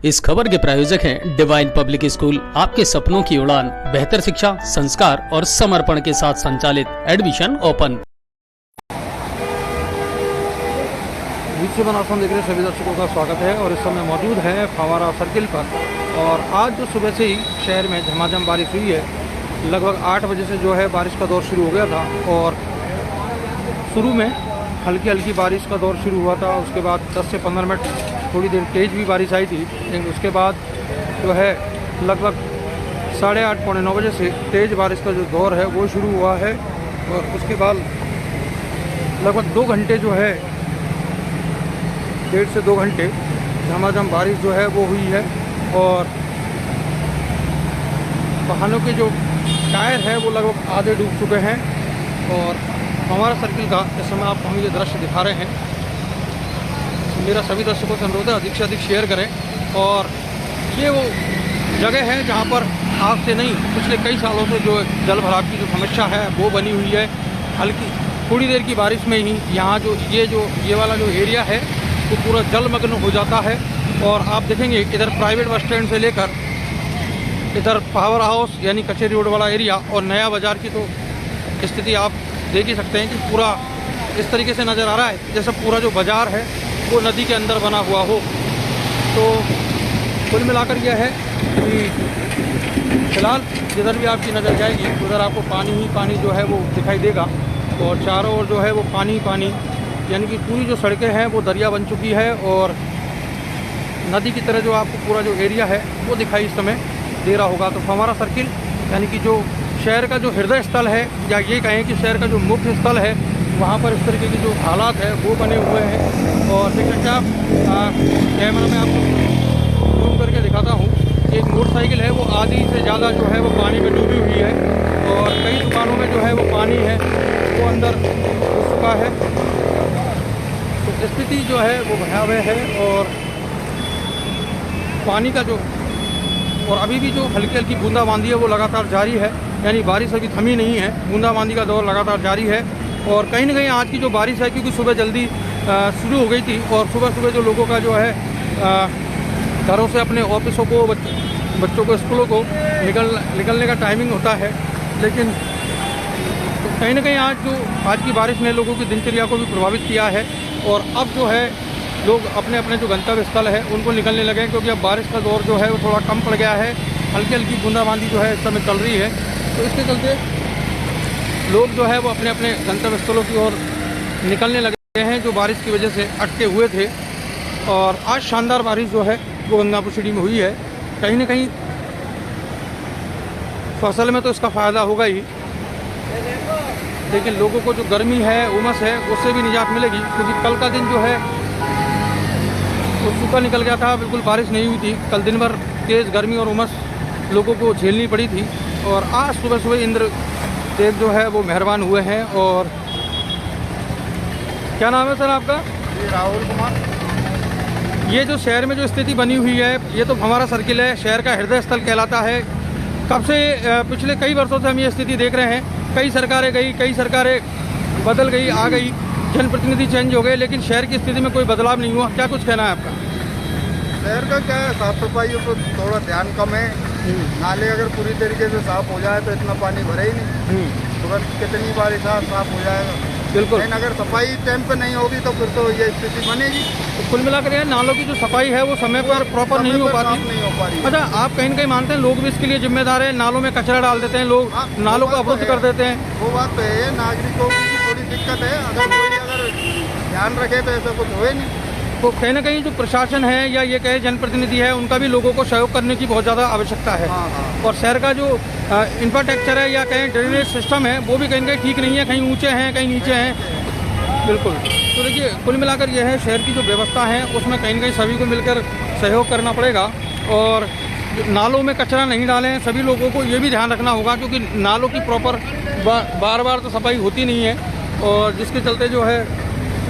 इस खबर के प्रायोजक हैं डिवाइन पब्लिक स्कूल, आपके सपनों की उड़ान, बेहतर शिक्षा, संस्कार और समर्पण के साथ संचालित। Admission open. विश्व बनासन देख रहे सभी दर्शकों का स्वागत है और इस समय मौजूद है फवारा सर्किल पर। और आज जो सुबह से ही शहर में झमाझम बारिश हुई है, लगभग 8 बजे से जो है बारिश का दौर शुरू हो गया था और शुरू में हल्की हल्की बारिश का दौर शुरू हुआ था। उसके बाद 10 से 15 मिनट थोड़ी देर तेज़ भी बारिश आई थी, लेकिन उसके बाद जो है लगभग 8:30 पौने 9 बजे से तेज़ बारिश का जो दौर है वो शुरू हुआ है। और उसके बाद लगभग 2 घंटे जो है 1.5 से 2 घंटे झमाझम बारिश जो है वो हुई है। और वाहनों के जो टायर है वो लगभग आधे डूब चुके हैं। और हमारा सर्किल का इस समय आप हम ये दृश्य दिखा रहे हैं। मेरा सभी दर्शकों से अनुरोध है अधिक से अधिक शेयर करें। और ये वो जगह है जहाँ पर आज से नहीं पिछले कई सालों से जो जल भराव की जो समस्या है वो बनी हुई है। हल्की थोड़ी देर की बारिश में ही यहाँ ये वाला जो एरिया है वो पूरा जलमग्न हो जाता है। और आप देखेंगे इधर प्राइवेट बस स्टैंड से लेकर इधर पावर हाउस यानी कचेरी रोड वाला एरिया और नया बाज़ार की तो स्थिति आप देख ही सकते हैं कि पूरा इस तरीके से नज़र आ रहा है जैसे पूरा जो बाज़ार है वो नदी के अंदर बना हुआ हो। तो कुल मिलाकर यह है कि फिलहाल जिधर भी आपकी नज़र जाएगी उधर आपको पानी ही पानी जो है वो दिखाई देगा। और चारों ओर जो है वो पानी पानी, यानी कि पूरी जो सड़कें हैं वो दरिया बन चुकी है और नदी की तरह जो आपको पूरा जो एरिया है वो दिखाई इस समय दे रहा होगा। तो हमारा सर्किल यानी कि जो शहर का जो हृदय स्थल है या ये कहें कि शहर का जो मुख्य स्थल है, वहाँ पर इस तरीके के जो हालात है वो बने हुए हैं। और देख सकते हैं आप कैमरा में आपको जूम करके दिखाता हूँ। एक मोटरसाइकिल है वो आधी से ज़्यादा जो है वो पानी में डूबी हुई है और कई दुकानों में जो है वो पानी है वो अंदर घुस चुका है। तो स्थिति जो है वो भयावह है और पानी का जो और अभी भी जो हल्की हल्की बूंदाबांदी है वो लगातार जारी है, यानी बारिश अभी थमी नहीं है, बूंदाबांदी का दौर लगातार जारी है। और कहीं ना कहीं आज की जो बारिश है क्योंकि सुबह जल्दी शुरू हो गई थी और सुबह सुबह जो लोगों का जो है घरों से अपने ऑफिसों को बच्चों को स्कूलों को निकलने का टाइमिंग होता है, लेकिन तो कहीं ना कहीं आज की बारिश ने लोगों की दिनचर्या को भी प्रभावित किया है। और अब जो है लोग अपने अपने जो गंतव्य स्थल है उनको निकलने लगे हैं क्योंकि अब बारिश का दौर जो है वो थोड़ा कम पड़ गया है। हल्की हल्की बूंदाबांदी जो है इस समय चल रही है, तो इसके चलते लोग जो है वो अपने अपने गंतव्य स्थलों की ओर निकलने लगे हैं जो बारिश की वजह से अटके हुए थे। और आज शानदार बारिश जो है वो गंगापुर सिटी में हुई है। कहीं ना कहीं फसल में तो इसका फ़ायदा होगा ही, लेकिन लोगों को जो गर्मी है उमस है उससे भी निजात मिलेगी क्योंकि कल का दिन जो है वो सूखा निकल गया था, बिल्कुल बारिश नहीं हुई थी। कल दिन भर तेज़ गर्मी और उमस लोगों को झेलनी पड़ी थी और आज सुबह सुबह इंद्र देव जो है वो मेहरबान हुए हैं। और क्या नाम है सर आपका? राहुल कुमार। ये जो शहर में जो स्थिति बनी हुई है ये तो हमारा सर्किल है, शहर का हृदय स्थल कहलाता है। कब से पिछले कई वर्षों से हम ये स्थिति देख रहे हैं। कई सरकारें बदल गई, आ गई, जनप्रतिनिधि चेंज हो गए, लेकिन शहर की स्थिति में कोई बदलाव नहीं हुआ। क्या कुछ कहना है आपका? शहर का क्या है, साफ सफाई पर थोड़ा ध्यान कम है। नाले अगर पूरी तरीके से साफ हो जाए तो इतना पानी भरे ही नहीं। तुरंत कितनी बार साफ हो जाएगा। बिल्कुल। लेकिन अगर सफाई टाइम पे नहीं होगी तो फिर तो ये स्थिति बनेगी। तो कुल मिलाकर ये नालों की जो सफाई है वो समय पर प्रॉपर नहीं हो पाती। अच्छा, आप कहीं ना कहीं मानते हैं लोग भी इसके लिए जिम्मेदार है? नालों में कचरा डाल देते हैं लोग, नालों को अवरुद्ध कर देते हैं। वो बात तो है, नागरिकों की थोड़ी दिक्कत है। अगर ध्यान रखे तो ऐसा कुछ हुए नहीं। तो कहीं ना कहीं जो प्रशासन है या ये कहे जनप्रतिनिधि है उनका भी लोगों को सहयोग करने की बहुत ज़्यादा आवश्यकता है। और शहर का जो इंफ्रास्ट्रक्चर है या कहीं ड्रेनेज सिस्टम है वो भी कहीं कहीं ठीक नहीं है, कहीं ऊंचे हैं कहीं नीचे हैं। बिल्कुल। तो देखिए कुल मिलाकर यह है शहर की जो व्यवस्था है उसमें कहीं ना कहीं सभी को मिलकर सहयोग करना पड़ेगा। और नालों में कचरा नहीं डालें, सभी लोगों को ये भी ध्यान रखना होगा क्योंकि नालों की प्रॉपर बार बार तो सफाई होती नहीं है और जिसके चलते जो है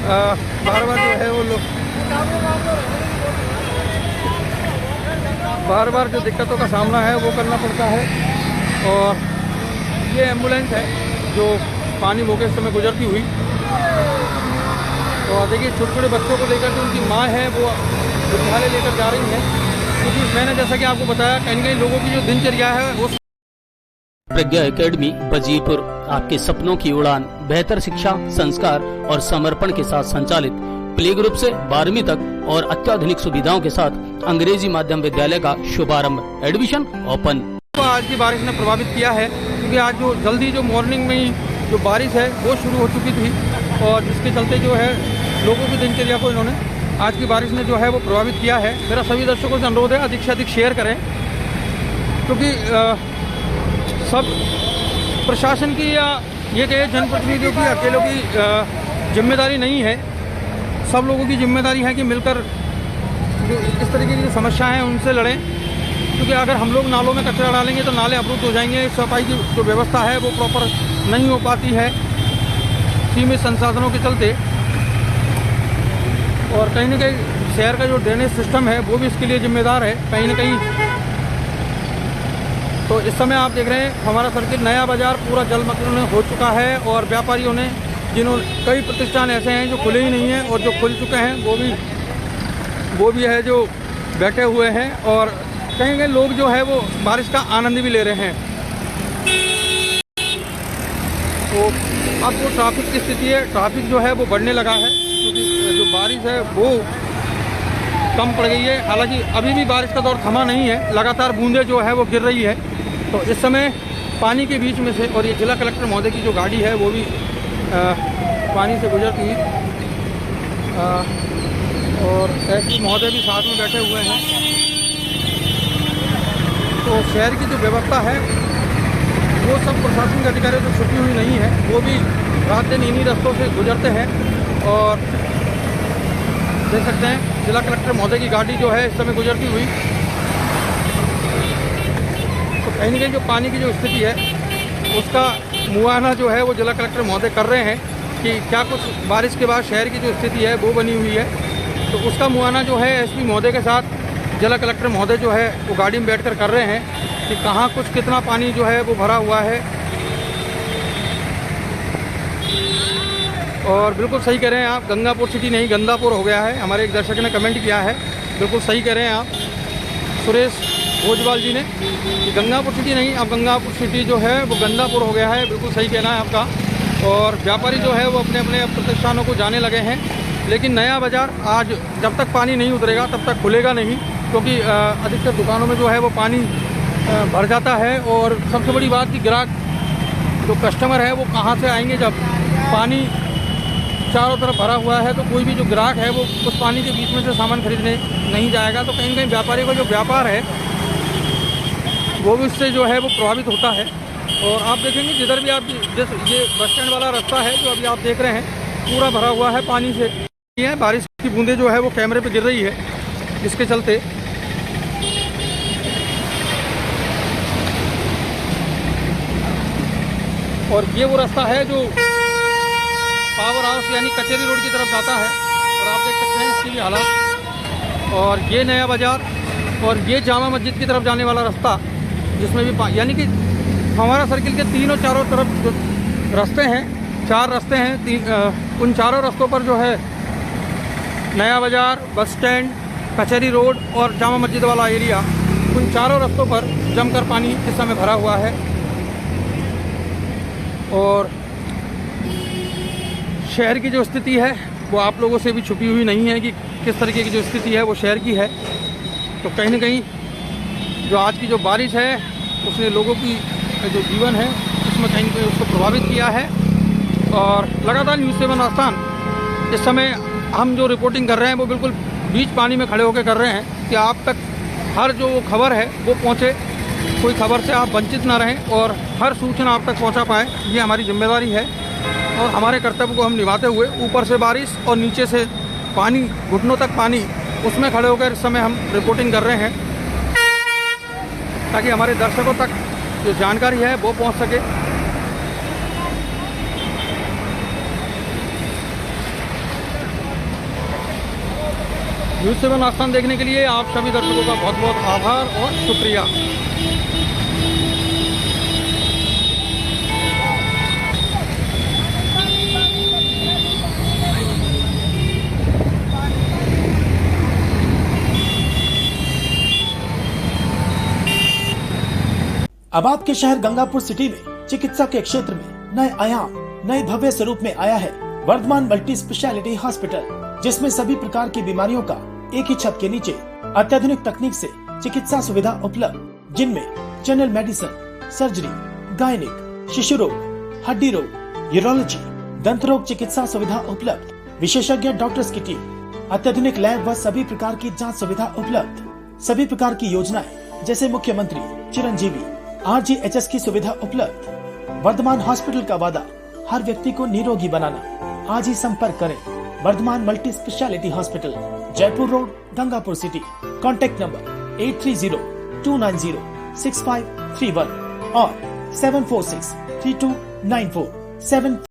बार बार जो है वो लोग बार बार जो दिक्कतों का सामना है वो करना पड़ता है। और ये एम्बुलेंस है जो पानी भोगे इस समय गुजरती हुई। तो देखिए छोटे छोटे बच्चों को लेकर जो उनकी माँ है वो विद्यालय लेकर जा रही हैं क्योंकि मैंने जैसा कि आपको बताया, कहीं न कहीं लोगों की जो दिनचर्या है वो प्रज्ञा एकेडमी बजीपुर आपके सपनों की उड़ान, बेहतर शिक्षा, संस्कार और समर्पण के साथ संचालित प्ले ग्रुप से 12वीं तक और अत्याधुनिक सुविधाओं के साथ अंग्रेजी माध्यम विद्यालय का शुभारंभ। Admission open. तो आज की बारिश ने प्रभावित किया है, क्योंकि आज जो जल्दी जो मॉर्निंग में ही जो बारिश है वो शुरू हो चुकी थी, और जिसके चलते जो है लोगों की दिनचर्या को इन्होंने आज की बारिश ने जो है वो प्रभावित किया है। मेरा सभी दर्शकों से अनुरोध है, अधिक से अधिक शेयर करें, क्योंकि सब प्रशासन की या ये कहे जनप्रतिनिधियों की अकेलों की जिम्मेदारी नहीं है। सब लोगों की जिम्मेदारी है कि मिलकर जो इस तरीके की जो समस्याएं हैं उनसे लड़ें, क्योंकि अगर हम लोग नालों में कचरा डालेंगे तो नाले अवरुद्ध हो जाएंगे। सफाई की जो व्यवस्था है वो प्रॉपर नहीं हो पाती है सीमित संसाधनों के चलते, और कहीं ना कहीं शहर का जो ड्रेनेज सिस्टम है वो भी इसके लिए जिम्मेदार है कहीं ना कहीं। तो इस समय आप देख रहे हैं हमारा सर्किल नया बाज़ार पूरा जलमग्न हो चुका है, और व्यापारियों ने जिन्होंने कई प्रतिष्ठान ऐसे हैं जो खुले ही नहीं हैं, और जो खुल चुके हैं वो भी है जो बैठे हुए हैं, और कहीं कहीं लोग जो है वो बारिश का आनंद भी ले रहे हैं। तो अब जो ट्रैफिक की स्थिति है, ट्रैफिक जो है वो बढ़ने लगा है, क्योंकि जो बारिश है वो कम पड़ गई है। हालांकि अभी भी बारिश का दौर थमा नहीं है, लगातार बूंदें जो है वो गिर रही है। तो इस समय पानी के बीच में से, और ये जिला कलेक्टर महोदय की जो गाड़ी है वो भी पानी से गुजरती है, और एसपी महोदय भी साथ में बैठे हुए हैं। तो शहर की जो व्यवस्था है वो सब प्रशासन के अधिकारी जो छुट्टी हुई नहीं है, वो भी रात दिन इन्हीं रास्तों से गुजरते हैं। और देख सकते हैं जिला कलेक्टर महोदय की गाड़ी जो है इस समय गुजरती हुई। तो कहीं ना कहीं जो पानी की जो स्थिति है उसका मुआयना जो है वो जिला कलेक्टर महोदय कर रहे हैं कि क्या कुछ बारिश के बाद शहर की जो स्थिति है वो बनी हुई है। तो उसका मुआयना जो है एसपी महोदय के साथ जिला कलेक्टर महोदय जो है वो गाड़ी में बैठकर कर रहे हैं कि कहाँ कुछ कितना पानी जो है वो भरा हुआ है। और बिल्कुल सही कह रहे हैं आप, गंगापुर सिटी नहीं गंदापुर हो गया है। हमारे एक दर्शक ने कमेंट किया है, बिल्कुल सही कह रहे हैं आप सुरेश भोजवाल जी ने, कि गंगापुर सिटी नहीं अब गंगापुर सिटी जो है वो गंदापुर हो गया है। बिल्कुल सही कहना है आपका। और व्यापारी जो है वो अपने अपने प्रतिष्ठानों को जाने लगे हैं, लेकिन नया बाज़ार आज जब तक पानी नहीं उतरेगा तब तक खुलेगा नहीं, क्योंकि अधिकतर दुकानों में जो है वो पानी भर जाता है। और सबसे बड़ी बात कि ग्राहक जो कस्टमर है वो कहाँ से आएंगे जब पानी चारों तरफ भरा हुआ है। तो कोई भी जो ग्राहक है वो उस पानी के बीच में से सामान खरीदने नहीं जाएगा। तो कहीं ना कहीं व्यापारी का जो व्यापार है वो भी उससे जो है वो प्रभावित होता है। और आप देखेंगे जिधर भी आप ये बस स्टैंड वाला रास्ता है जो अभी आप देख रहे हैं पूरा भरा हुआ है पानी से। ये बारिश की बूंदें जो है वो कैमरे पे गिर रही है, जिसके चलते और ये वो रास्ता है जो पावर हाउस यानी कचेरी रोड की तरफ जाता है, और आप देख सकते हैं इसकी भी हालत। और ये नया बाज़ार और ये जामा मस्जिद की तरफ जाने वाला रास्ता, जिसमें भी यानी कि हमारा सर्किल के तीनों चारों तरफ जो रास्ते हैं, 4 रास्ते हैं, उन चारों रास्तों पर जो है नया बाज़ार, बस स्टैंड, कचहरी रोड और जामा मस्जिद वाला एरिया, उन चारों रास्तों पर जमकर पानी इस समय भरा हुआ है। और शहर की जो स्थिति है वो आप लोगों से भी छुपी हुई नहीं है कि किस तरीके की जो स्थिति है वो शहर की है। तो कहीं ना कहीं जो आज की जो बारिश है उसने लोगों की जो जीवन है उसमें कहीं ना कहीं उसको प्रभावित किया है। और लगातार न्यूज़ 7 आस्थान इस समय हम जो रिपोर्टिंग कर रहे हैं वो बिल्कुल बीच पानी में खड़े होकर कर रहे हैं कि आप तक हर जो खबर है वो पहुँचे, कोई खबर से आप वंचित ना रहें और हर सूचना आप तक पहुँचा पाएँ। ये हमारी जिम्मेदारी है और हमारे कर्तव्य को हम निभाते हुए ऊपर से बारिश और नीचे से पानी, घुटनों तक पानी, उसमें खड़े होकर इस समय हम रिपोर्टिंग कर रहे हैं ताकि हमारे दर्शकों तक जो जानकारी है वो पहुंच सके। न्यूज़ 7 आस्थान देखने के लिए आप सभी दर्शकों का बहुत बहुत आभार और शुक्रिया। अब आपके शहर गंगापुर सिटी में चिकित्सा के क्षेत्र में नए आयाम, नए भव्य स्वरूप में आया है वर्धमान मल्टी स्पेशलिटी हॉस्पिटल, जिसमें सभी प्रकार की बीमारियों का एक ही छत के नीचे अत्याधुनिक तकनीक से चिकित्सा सुविधा उपलब्ध, जिनमें जनरल मेडिसिन, सर्जरी, गायनिक, शिशु रोग, हड्डी रोग, यूरोलॉजी, दंत रोग चिकित्सा सुविधा उपलब्ध, विशेषज्ञ डॉक्टर्स की टीम, अत्याधुनिक लैब व सभी प्रकार की जांच सुविधा उपलब्ध, सभी प्रकार की योजनाएं जैसे मुख्यमंत्री चिरंजीवी RGHS की सुविधा उपलब्ध। वर्धमान हॉस्पिटल का वादा हर व्यक्ति को निरोगी बनाना। आज ही संपर्क करें Vardhman multi speciality hospital, Jaipur road, Gangapur city. Contact number 8302906531 और 7463294